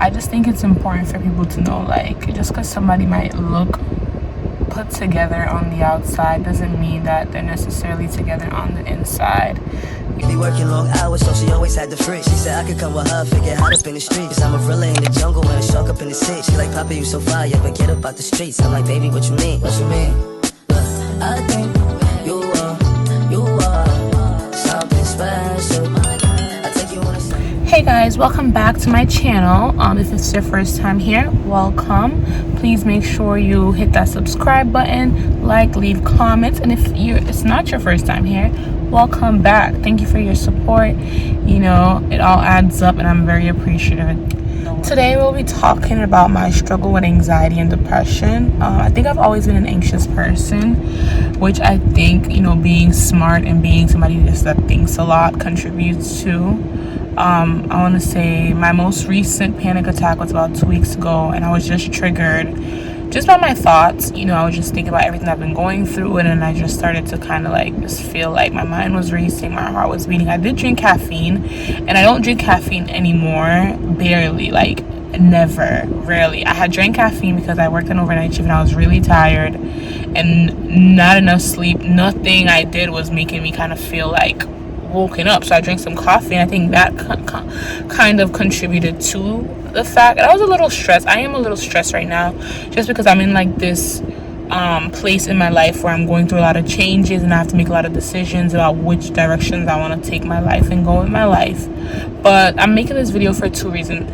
I just think it's important for people to know, like, just because somebody might look put together on the outside doesn't mean that they're necessarily together on the inside. Be working long hours, so she always had the free. She said I could come with her, figure out up in the streets. I'm a gorilla in the jungle and a shark up in the sea. She like, Papa, you so fire, but get up out the streets. I'm like, baby, what you mean? What you mean? I think you are something special. I take you on a Hey guys, welcome back to my channel. If it's your first time here, welcome. Please make sure you hit that subscribe button, like, leave comments, and if it's not your first time here, welcome back. Thank you for your support. You know, it all adds up and I'm very appreciative. Today we'll be talking about my struggle with anxiety and depression. I think I've always been an anxious person, which I think, you know, being smart and being somebody just that thinks a lot contributes to. I want to say my most recent panic attack was about 2 weeks ago, and I was just triggered just by my thoughts. You know, I was just thinking about everything I've been going through, and I just started to kind of like just feel like my mind was racing, my heart was beating. I did drink caffeine, and I don't drink caffeine anymore, barely, like never, rarely. I had drank caffeine because I worked an overnight shift and I was really tired and not enough sleep. Nothing I did was making me kind of feel like woken up, so I drank some coffee, and I think that kind of contributed to the fact. And I was a little stressed. I am a little stressed right now just because I'm in like this place in my life where I'm going through a lot of changes and I have to make a lot of decisions about which directions I want to take my life and go with my life. But I'm making this video for two reasons.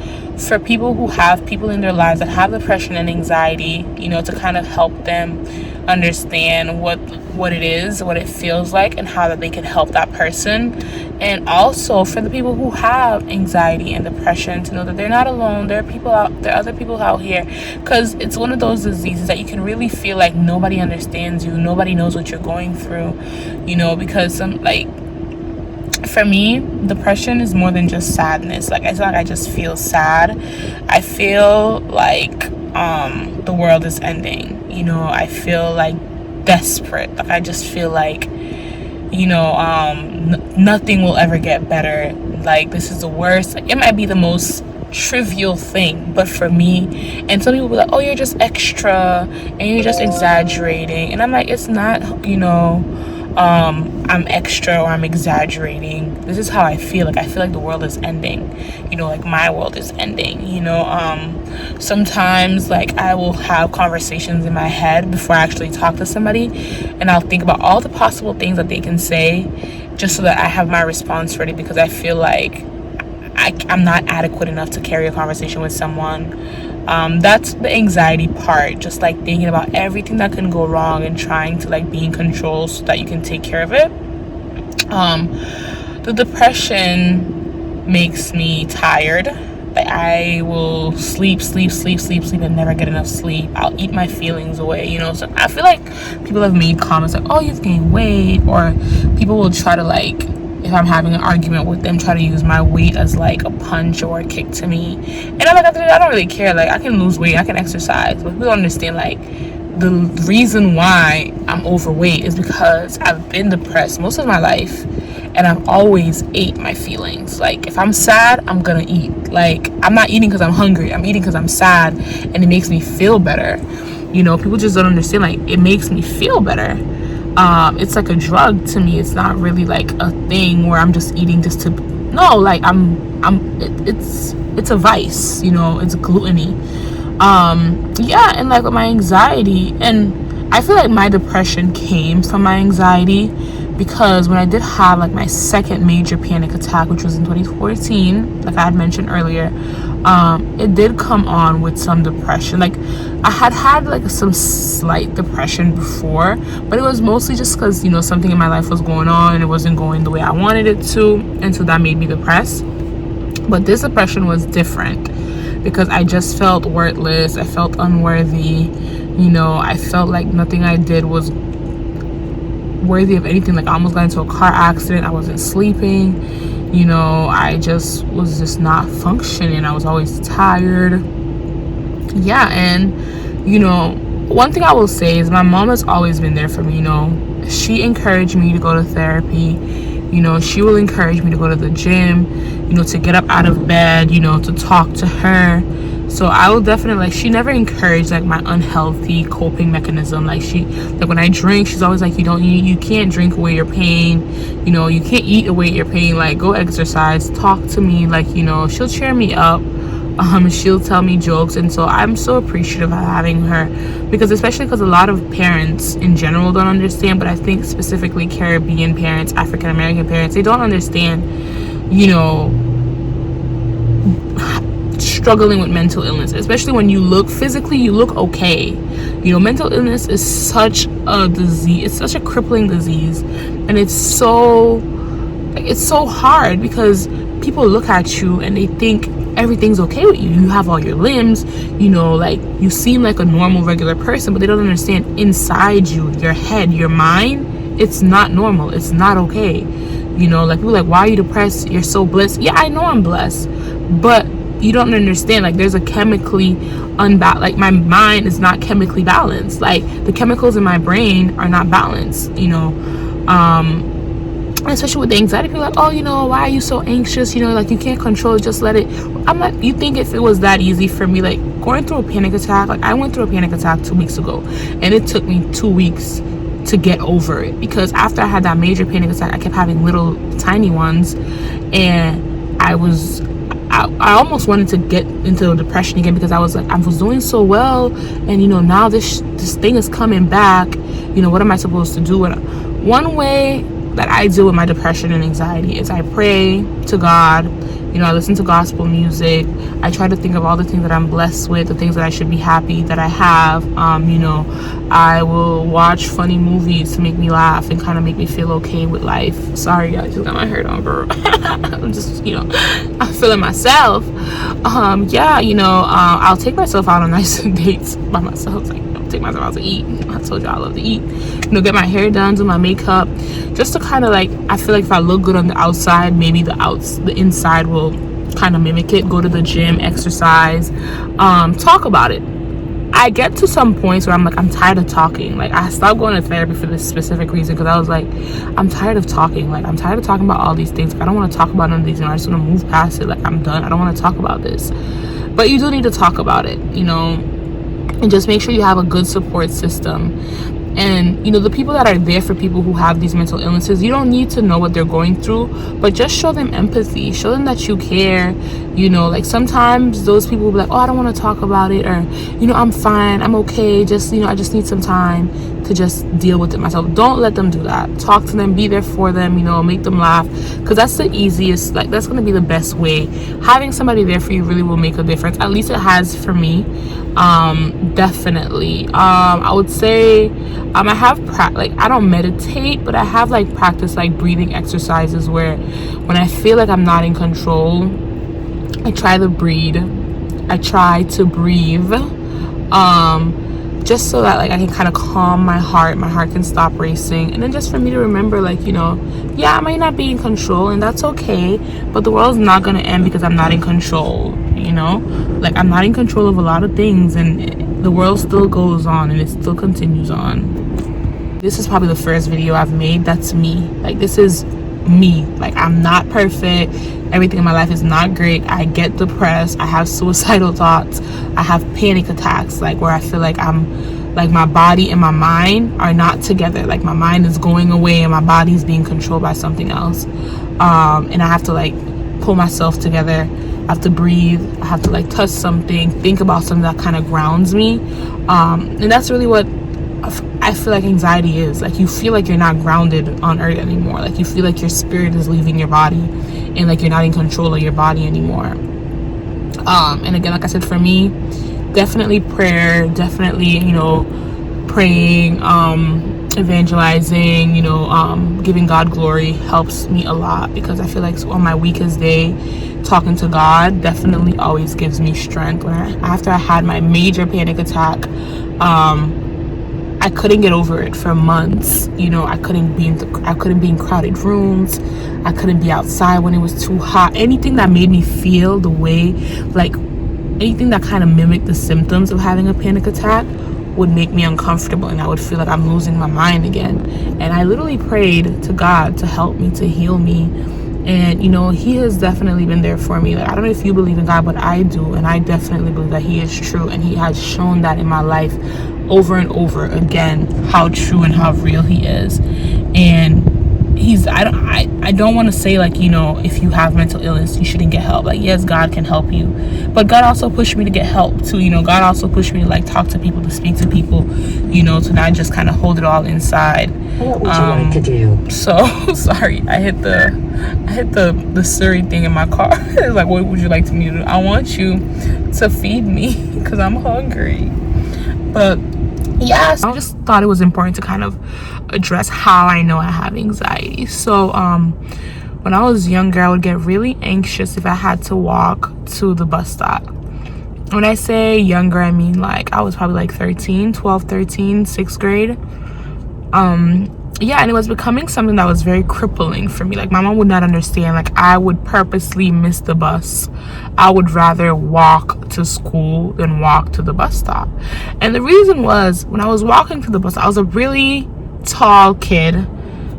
For people who have people in their lives that have depression and anxiety, you know, to kind of help them understand what it is, what it feels like, and how that they can help that person. And also for the people who have anxiety and depression, to know that they're not alone. There are other people out here, because it's one of those diseases that you can really feel like nobody understands you, nobody knows what you're going through, you know, because for me, depression is more than just sadness. Like, it's not like I just feel sad. I feel like the world is ending. You know, I feel like desperate. Like, I just feel like, you know, nothing will ever get better. Like, this is the worst. Like, it might be the most trivial thing, but for me, and some people will be like, oh, you're just extra and you're just exaggerating, and I'm like, it's not, you know, I'm extra or I'm exaggerating. This is how I feel. Like, I feel like the world is ending, you know, like my world is ending, you know. Sometimes, like, I will have conversations in my head before I actually talk to somebody, and I'll think about all the possible things that they can say just so that I have my response ready, because I feel like I'm not adequate enough to carry a conversation with someone. That's the anxiety part, just like thinking about everything that can go wrong and trying to like be in control so that you can take care of it. The depression makes me tired. Like, I will sleep and never get enough sleep. I'll eat my feelings away, you know. So I feel like people have made comments like, oh, you've gained weight, or people will try to, like, if I'm having an argument with them, try to use my weight as like a punch or a kick to me. And I'm like, I don't really care. Like, I can lose weight, I can exercise, but people don't understand, like, the reason why I'm overweight is because I've been depressed most of my life, and I've always ate my feelings. Like, if I'm sad, I'm gonna eat. Like, I'm not eating because I'm hungry, I'm eating because I'm sad, and it makes me feel better. You know, people just don't understand, like, it makes me feel better. It's like a drug to me. It's not really like a thing where I'm just eating just to, no, like, it's a vice, you know. It's gluttony. Yeah, and like with my anxiety, and I feel like my depression came from my anxiety, because when I did have like my second major panic attack, which was in 2014, like I had mentioned earlier, it did come on with some depression. Like, I had like some slight depression before, but it was mostly just because, you know, something in my life was going on and it wasn't going the way I wanted it to, and so that made me depressed. But this depression was different because I just felt worthless. I felt unworthy. You know, I felt like nothing I did was worthy of anything. Like, I almost got into a car accident. I wasn't sleeping. You know, I just was just not functioning. I was always tired. Yeah, and, you know, one thing I will say is my mom has always been there for me. You know, she encouraged me to go to therapy. You know, she will encourage me to go to the gym, you know, to get up out of bed, you know, to talk to her. So I will definitely, like, she never encouraged like my unhealthy coping mechanism. Like, when I drink, she's always like, you can't drink away your pain, you know, you can't eat away your pain, like, go exercise, talk to me, like, you know, she'll cheer me up. She'll tell me jokes. And so I'm so appreciative of having her, because especially because a lot of parents in general don't understand, but I think specifically Caribbean parents, African American parents, they don't understand, you know, struggling with mental illness, especially when you look physically, you look okay. You know, mental illness is such a disease, it's such a crippling disease, and it's so hard because people look at you and they think everything's okay with you. You have all your limbs, you know, like, you seem like a normal regular person, but they don't understand inside you, your head, your mind, it's not normal, it's not okay. You know, like, people are like, why are you depressed? You're so blessed. Yeah, I know I'm blessed, but you don't understand, like, there's a chemically like, my mind is not chemically balanced. Like, the chemicals in my brain are not balanced, you know. Especially with the anxiety, people are like, oh, you know, why are you so anxious? You know, like, you can't control it, just let it. I'm like, you think if it was that easy for me, like, going through a panic attack, like, I went through a panic attack 2 weeks ago, and it took me 2 weeks to get over it, because after I had that major panic attack, I kept having little tiny ones, and I almost wanted to get into a depression again, because I was like, I was doing so well, and, you know, now this thing is coming back, you know, what am I supposed to do? One way that I deal with my depression and anxiety is I pray to God. You know, I listen to gospel music. I try to think of all the things that I'm blessed with, the things that I should be happy that I have. You know, I will watch funny movies to make me laugh and kind of make me feel okay with life. Sorry, I just got my hair on, girl. I'm just, you know, I'm feeling myself. Yeah, you know, I'll take myself out on nice dates by myself. Like, take myself out to eat. I told you I love to eat. You know, get my hair done, do my makeup, just to kind of, like, I feel like if I look good on the outside, maybe the inside will kind of mimic it. Go to the gym, exercise, talk about it. I get to some points where I'm like, I'm tired of talking. Like, I stopped going to therapy for this specific reason, because I was like, I'm tired of talking. Like, I'm tired of talking about all these things. Like, I don't want to talk about none of these, I just want to move past it. Like, I'm done. I don't want to talk about this. But you do need to talk about it, you know, and just make sure you have a good support system. And, you know, the people that are there for people who have these mental illnesses, you don't need to know what they're going through, but just show them empathy, show them that you care. You know, like, sometimes those people will be like, oh, I don't want to talk about it, or, you know, I'm fine, I'm okay, just, you know, I just need some time to just deal with it myself. Don't let them do that. Talk to them, be there for them, you know, make them laugh, because that's the easiest, like, that's going to be the best way. Having somebody there for you really will make a difference. At least it has for me. Definitely. I would say, I have like, I don't meditate, but I have, like, practice, like, breathing exercises where when I feel like I'm not in control, I try to breathe, just so that, like, I can kind of calm my heart can stop racing, and then just for me to remember, like, you know, yeah, I might not be in control, and that's okay, but the world's not gonna end because I'm not in control, you know, like, I'm not in control of a lot of things, and the world still goes on, and it still continues on. This is probably the first video I've made that's me. Like, this is me. Like, I'm not perfect, everything in my life is not great, I get depressed, I have suicidal thoughts, I have panic attacks, like, where I feel like I'm, like, my body and my mind are not together, like, my mind is going away and my body is being controlled by something else, and I have to, like, pull myself together, I have to breathe, I have to, like, touch something, think about something that kind of grounds me, and that's really what I feel like anxiety is. Like, you feel like you're not grounded on earth anymore, like, you feel like your spirit is leaving your body, and, like, you're not in control of your body anymore. And again, like I said, for me, definitely prayer, definitely, you know, praying, evangelizing, you know, giving God glory helps me a lot, because I feel like on my weakest day, talking to God definitely always gives me strength. After I had my major panic attack, I couldn't get over it for months. You know, I couldn't be in crowded rooms, I couldn't be outside when it was too hot. Anything that made me feel the way, like, anything that kind of mimicked the symptoms of having a panic attack would make me uncomfortable, and I would feel like I'm losing my mind again. And I literally prayed to God to help me, to heal me. And you know, he has definitely been there for me. Like, I don't know if you believe in God, but I do, and I definitely believe that he is true, and he has shown that in my life over and over again, how true and how real he is. And I don't want to say, like, you know, if you have mental illness you shouldn't get help. Like, yes, God can help you, but God also pushed me to get help too. You know, God also pushed me to like talk to people, to speak to people, you know, to not just kind of hold it all inside. What would you like to do? So sorry, I hit the Siri thing in my car. It's like, what would you like me to do? I want you to feed me because I'm hungry. But yeah, so I just thought it was important to kind of address how I know I have anxiety. So when I was younger, I would get really anxious if I had to walk to the bus stop. When I say younger, I mean like I was probably like 13, 6th grade. Yeah, and it was becoming something that was very crippling for me. Like, my mom would not understand. Like, I would purposely miss the bus. I would rather walk to school than walk to the bus stop. And the reason was, when I was walking to the bus, I was a really tall kid,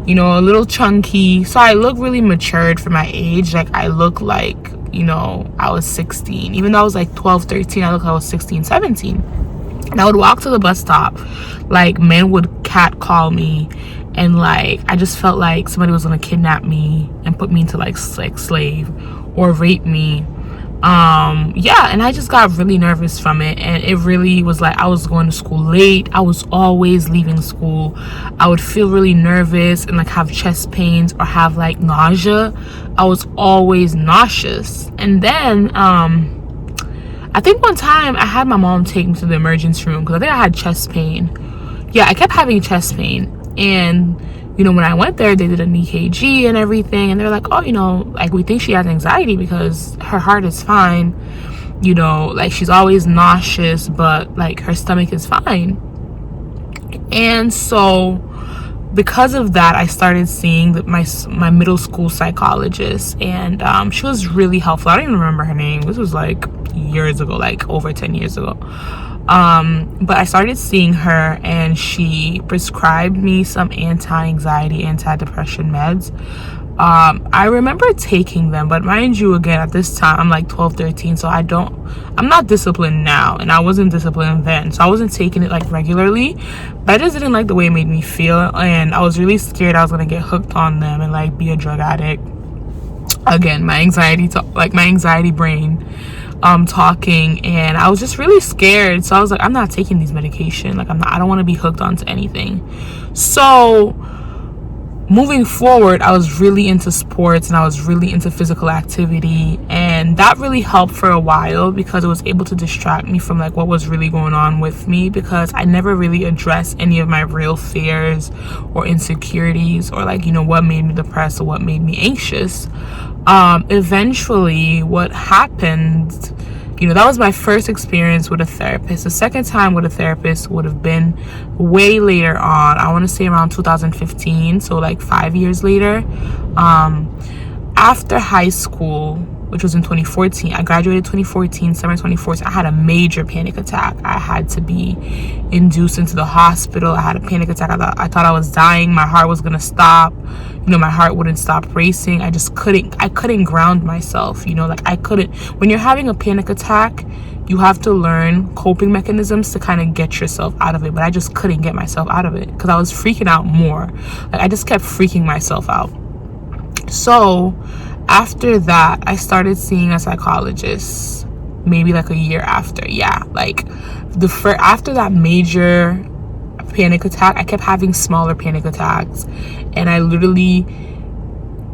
you know, a little chunky. So I look really matured for my age. Like, I look like, you know, I was 16. Even though I was like 12, 13, I look like I was 16, 17. And I would walk to the bus stop. Like, men would catcall me. And like, I just felt like somebody was gonna kidnap me and put me into like slave or rape me. Yeah, and I just got really nervous from it. And it really was like, I was going to school late. I was always leaving school. I would feel really nervous and like have chest pains or have like nausea. I was always nauseous. And then I think one time I had my mom take me to the emergency room because I think I had chest pain. Yeah, I kept having chest pain. And you know, when I went there, they did an EKG and everything, and they're like, oh, you know, like, we think she has anxiety because her heart is fine, you know, like, she's always nauseous, but like her stomach is fine. And so because of that, I started seeing my middle school psychologist, and she was really helpful. I don't even remember her name. This was like years ago, like over 10 years ago. But I started seeing her, and she prescribed me some anti-anxiety, anti-depression meds. I remember taking them, but mind you, again, at this time I'm like 12, 13, so I'm not disciplined now, and I wasn't disciplined then, so I wasn't taking it like regularly. But I just didn't like the way it made me feel, and I was really scared I was gonna get hooked on them and like be a drug addict again. My anxiety brain talking, and I was just really scared. So I was like, I'm not taking these medication. Like, I don't want to be hooked onto anything. So moving forward, I was really into sports, and I was really into physical activity, and that really helped for a while because it was able to distract me from like what was really going on with me, because I never really addressed any of my real fears or insecurities, or like, you know, what made me depressed or what made me anxious. Eventually what happened, you know, that was my first experience with a therapist. The second time with a therapist would have been way later on. I want to say around 2015, so like 5 years later. After high school, which was in 2014, I graduated 2014, summer 2014. I had a major panic attack. I had to be induced into the hospital. I had a panic attack. I thought I was dying. My heart was gonna stop. You know, my heart wouldn't stop racing. I couldn't ground myself, you know, like I couldn't. When you're having a panic attack, you have to learn coping mechanisms to kind of get yourself out of it. But I just couldn't get myself out of it because I was freaking out more. Like, I just kept freaking myself out. So after that, I started seeing a psychologist maybe like a year after. Yeah, like after that major panic attack, I kept having smaller panic attacks, and I literally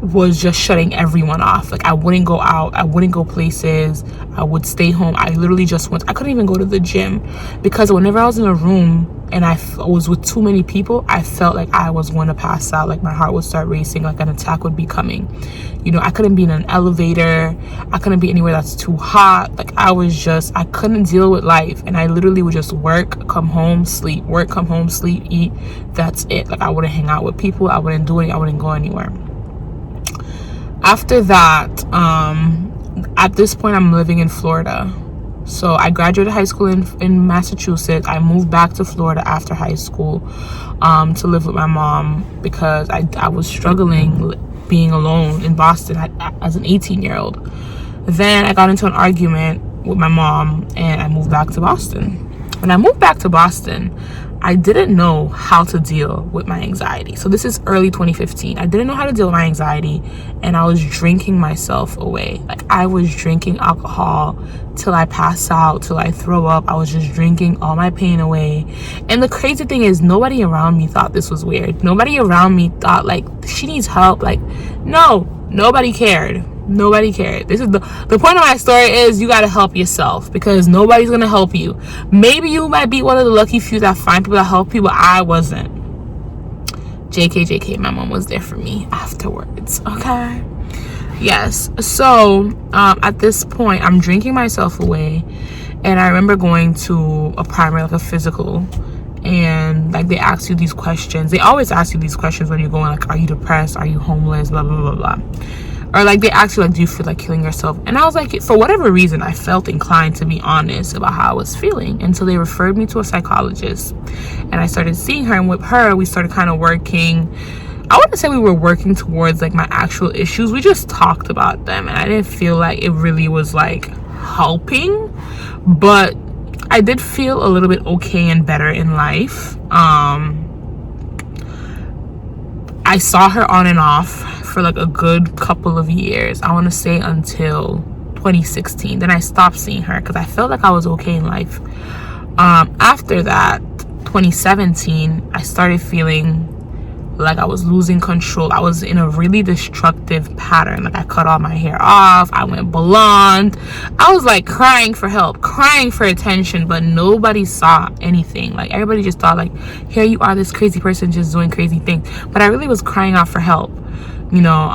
was just shutting everyone off. Like, I wouldn't go out, I wouldn't go places, I would stay home. I literally just I couldn't even go to the gym, because whenever I was in a room and I was with too many people, I felt like I was going to pass out. Like, my heart would start racing, like an attack would be coming. You know, I couldn't be in an elevator, I couldn't be anywhere that's too hot. Like, I couldn't deal with life, and I literally would just work, come home, sleep, work, come home, sleep, eat. That's it. Like, I wouldn't hang out with people, I wouldn't do it, I wouldn't go anywhere. After that, at this point, I'm living in Florida. So I graduated high school in Massachusetts. I moved back to Florida after high school to live with my mom because I was struggling being alone in Boston as an 18-year-old. Then I got into an argument with my mom and I moved back to Boston. When I moved back to Boston, I didn't know how to deal with my anxiety. So this is early 2015. I didn't know how to deal with my anxiety, and I was drinking myself away. Like, I was drinking alcohol till I pass out, till I throw up. I was just drinking all my pain away. And the crazy thing is, nobody around me thought this was weird. Nobody around me thought, like, she needs help. Like, no, nobody cared. Nobody cared. This is the point of my story is you got to help yourself, because nobody's going to help you. Maybe you might be one of the lucky few that find people that help you, but I wasn't. JK, my mom was there for me afterwards. Okay. Yes. So at this point, I'm drinking myself away, and I remember going to a primary, like a physical, and like they ask you these questions. They always ask you these questions when you're going, like, are you depressed? Are you homeless? Blah, blah, blah, blah. Or like they ask you, like, do you feel like killing yourself? And I was like, for whatever reason, I felt inclined to be honest about how I was feeling. And so they referred me to a psychologist, and I started seeing her, and with her, we started kind of working. I wouldn't say we were working towards like my actual issues. We just talked about them, and I didn't feel like it really was like helping, but I did feel a little bit okay and better in life. I saw her on and off for like a good couple of years. I want to say until 2016. Then I stopped seeing her because I felt like I was okay in life. After that, 2017, I started feeling like I was losing control. I was in a really destructive pattern. Like, I cut all my hair off. I went blonde. I was like crying for help, crying for attention, but nobody saw anything. Like, everybody just thought, like, here you are, this crazy person just doing crazy things. But I really was crying out for help. You know,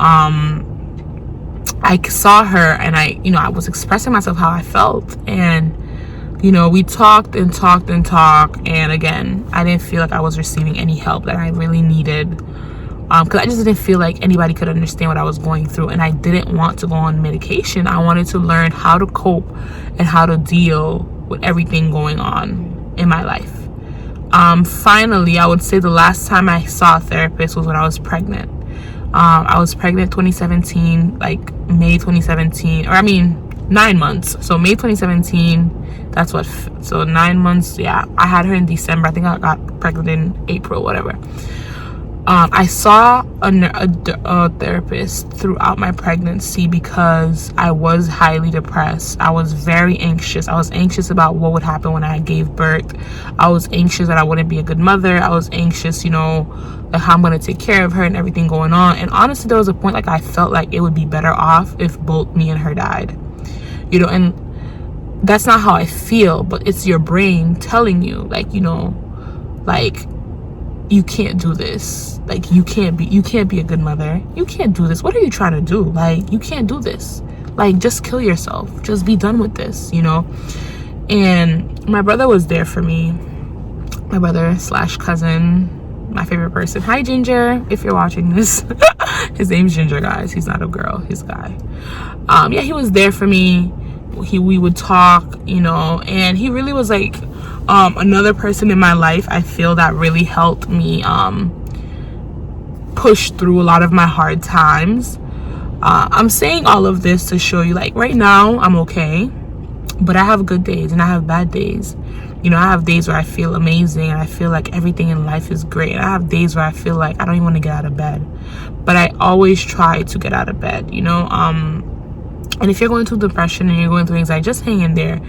I saw her, and I was expressing myself how I felt, and we talked and talked and talked, and again, I didn't feel like I was receiving any help that I really needed, because I just didn't feel like anybody could understand what I was going through, and I didn't want to go on medication. I wanted to learn how to cope and how to deal with everything going on in my life. Finally, I would say the last time I saw a therapist was when I was pregnant. I was pregnant 2017, like May 2017, 9 months. So May 2017, that's what, so 9 months. Yeah, I had her in December. I think I got pregnant in April, whatever. I saw a therapist throughout my pregnancy because I was highly depressed. I was very anxious. I was anxious about what would happen when I gave birth. I was anxious that I wouldn't be a good mother. I was anxious, like how I'm going to take care of her and everything going on. And honestly, there was a point like I felt like it would be better off if both me and her died. And that's not how I feel, but it's your brain telling you, like, you can't do this. Like, you can't be a good mother. You can't do this. What are you trying to do? Like, you can't do this. Like, just kill yourself. Just be done with this, And my brother was there for me. My brother / cousin, my favorite person. Hi, Ginger, if you're watching this. His name's Ginger, guys. He's not a girl. He's a guy. Yeah, he was there for me. We would talk, and he really was like another person in my life, I feel, that really helped me push through a lot of my hard times. I'm saying all of this to show you, like, right now I'm okay, but I have good days and I have bad days. I have days where I feel amazing and I feel like everything in life is great, and I have days where I feel like I don't even want to get out of bed, but I always try to get out of bed. And if you're going through depression and you're going through anxiety, just hang in there.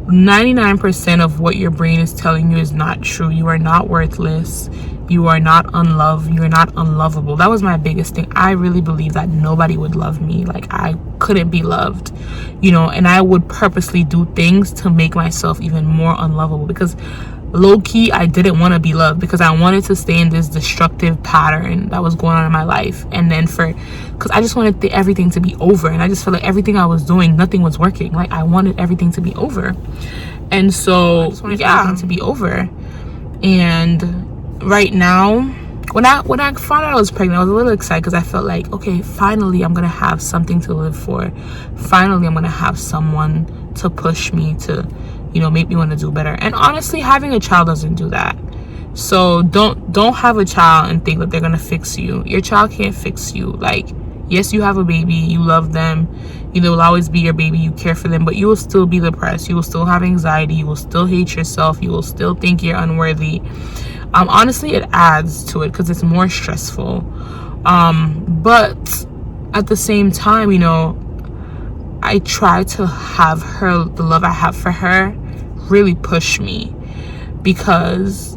99% of what your brain is telling you is not true. You are not worthless. You are not unloved. You are not unlovable. That was my biggest thing. I really believe that nobody would love me. Like, I couldn't be loved, and I would purposely do things to make myself even more unlovable, because low-key, I didn't want to be loved, because I wanted to stay in this destructive pattern that was going on in my life. And then because I just wanted everything to be over, and I just felt like everything I was doing, nothing was working. Like, I wanted everything to be over. And so, yeah, everything to be over. And right now, when I found out I was pregnant, I was a little excited because I felt like, okay, finally I'm gonna have something to live for. Finally I'm gonna have someone to push me to, you know, make me want to do better. And honestly, having a child doesn't do that. So don't have a child and think that they're gonna fix you. Your child can't fix you. Like, yes, you have a baby, you love them, you know, will always be your baby, you care for them, but you will still be depressed, you will still have anxiety, you will still hate yourself, you will still think you're unworthy. Honestly, it adds to it because it's more stressful. But at the same time, you know, I try to have her, the love I have for her, really push me, because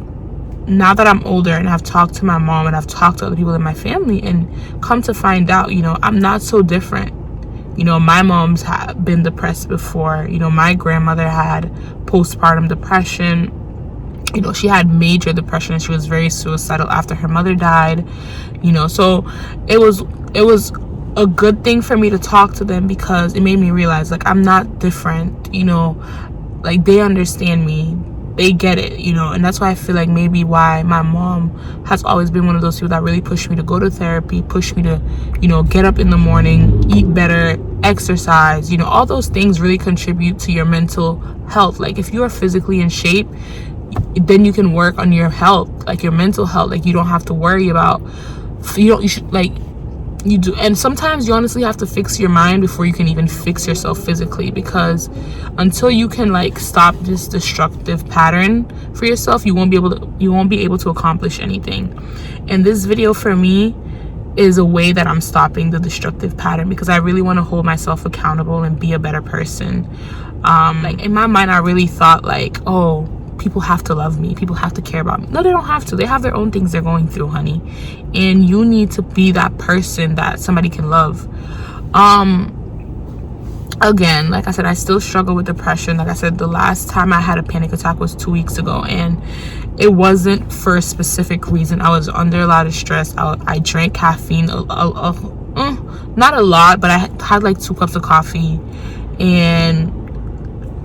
now that I'm older and I've talked to my mom and I've talked to other people in my family and come to find out, you know, I'm not so different. You know, my mom's had been depressed before. You know, my grandmother had postpartum depression. You know, she had major depression and she was very suicidal after her mother died. You know, so it was a good thing for me to talk to them because it made me realize, like, I'm not different. You know, like, they understand me, they get it, you know. And that's why I feel like maybe why my mom has always been one of those people that really pushed me to go to therapy, pushed me to, you know, get up in the morning, eat better, exercise. You know, all those things really contribute to your mental health. Like, if you are physically in shape, then you can work on your health, like your mental health. Like, you don't have to worry about, you should, like, you do. And sometimes you honestly have to fix your mind before you can even fix yourself physically, because until you can, like, stop this destructive pattern for yourself, you won't be able to accomplish anything. And this video for me is a way that I'm stopping the destructive pattern, because I really want to hold myself accountable and be a better person. Like, in my mind, I really thought, like, oh, people have to love me, people have to care about me. No, they don't have to. They have their own things they're going through, honey, and you need to be that person that somebody can love. Again, like I said, I still struggle with depression. Like I said, the last time I had a panic attack was 2 weeks ago, and it wasn't for a specific reason. I was under a lot of stress. I drank caffeine, not a lot, but I had like 2 cups of coffee, and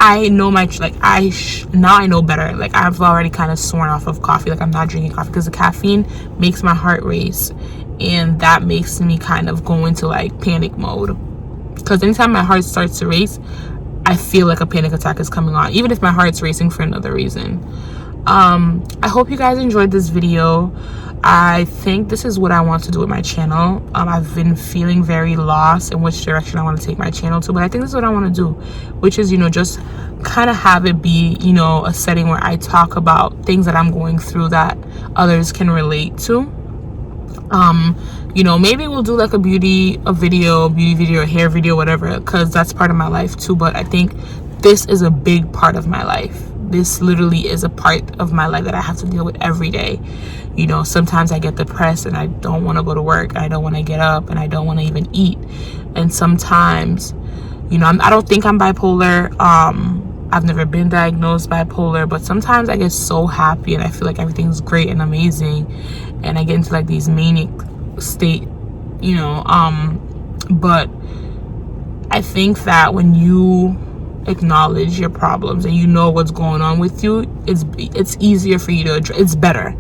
I know now I know better. Like, I've already kind of sworn off of coffee. Like, I'm not drinking coffee because the caffeine makes my heart race, and that makes me kind of go into like panic mode. Because anytime my heart starts to race, I feel like a panic attack is coming on, even if my heart's racing for another reason. I hope you guys enjoyed this video. I think this is what I want to do with my channel. I've been feeling very lost in which direction I want to take my channel to, but I think this is what I want to do, which is, you know, just kind of have it be, you know, a setting where I talk about things that I'm going through that others can relate to. You know, maybe we'll do like a beauty video, a hair video, whatever, because that's part of my life too. But I think this is a big part of my life. This literally is a part of my life that I have to deal with every day. You know, sometimes I get depressed and I don't want to go to work. I don't want to get up and I don't want to even eat. And sometimes, you know, I don't think I'm bipolar. I've never been diagnosed bipolar, but sometimes I get so happy and I feel like everything's great and amazing, and I get into like these manic state, you know. But I think that when you acknowledge your problems and you know what's going on with you, it's easier for you to address. It's better,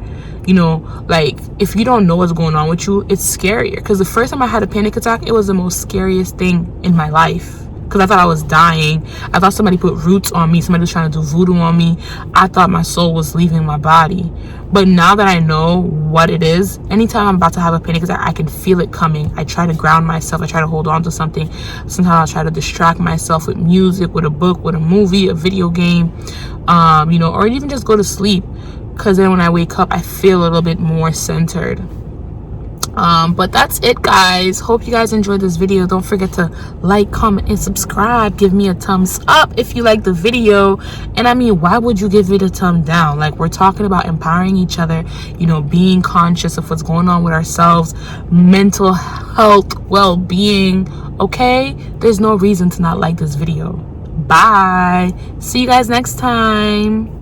you know. Like, if you don't know what's going on with you, it's scarier. Because the first time I had a panic attack, it was the most scariest thing in my life, because I thought I was dying. I thought somebody put roots on me, somebody was trying to do voodoo on me. I thought my soul was leaving my body. But now that I know what it is, anytime I'm about to have a panic attack, I can feel it coming. I try to ground myself. I try to hold on to something. Sometimes I'll try to distract myself with music, with a book, with a movie, a video game, you know, or even just go to sleep, because then when I wake up, I feel a little bit more centered. But that's it, guys. Hope you guys enjoyed this video. Don't forget to like, comment, and subscribe. Give me a thumbs up if you like the video. And I mean, why would you give it a thumb down? Like, we're talking about empowering each other, you know, being conscious of what's going on with ourselves, mental health, well-being. Okay, there's no reason to not like this video. Bye. See you guys next time.